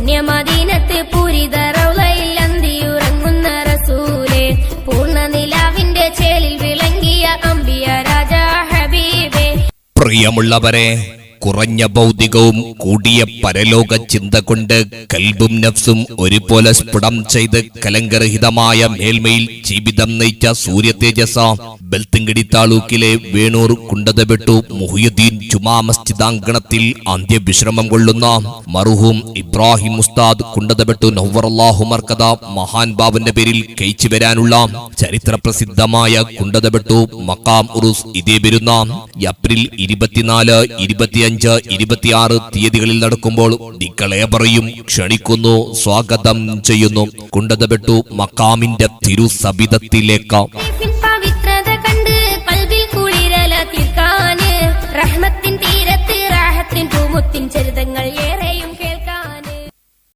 പുണ്യമദീനത്ത് പൂരിത റൗളയിൽ അന്തിയുറങ്ങുന്ന റസൂലേ, പൂർണ്ണ നിലാവിന്റെ ചേലിൽ വിളങ്ങിയ അംബിയ രാജാ ഹബീബേ. പ്രിയമുള്ളവരെ, കുറഞ്ഞ ഭൗതികവും കൂടിയ പരലോക ചിന്ത കൊണ്ട് കൽബും നഫ്സും ഒരുപോലെ സ്ഫുടം ചെയ്ത് കലങ്കരഹിതമായ മേൽമയിൽ ജീവിതം നയിച്ച സൂര്യ തേജസ ബെൽത്തിങ്കടി താലൂക്കിലെ വേണൂർ കുണ്ടതബെട്ടു മുഹിയുദ്ദീൻ ജുമാ മസ്ജിദാങ്കണത്തിൽ അന്ത്യവിശ്രമം കൊള്ളുന്ന മർഹൂം ഇബ്രാഹിം ഉസ്താദ് കുണ്ടതബെട്ടു നവ്വറല്ലാഹു മർക്കദ മഹാൻ ബാബന്റെ പേരിൽ കഴിച്ചു വരാനുള്ള ചരിത്ര പ്രസിദ്ധമായ കുണ്ടതബെട്ടു മക്കാം ഉറുസ് ഇതേ വരുന്ന ഏപ്രിൽ 24, 25, 26 തീയതികളിൽ നടക്കുമ്പോൾ നിങ്ങളേവരെയും ക്ഷണിക്കുന്നു, സ്വാഗതം ചെയ്യുന്നു. കുണ്ടതബെട്ടു മക്കാമിന്റെ തിരുസബിതത്തിലേക്ക്.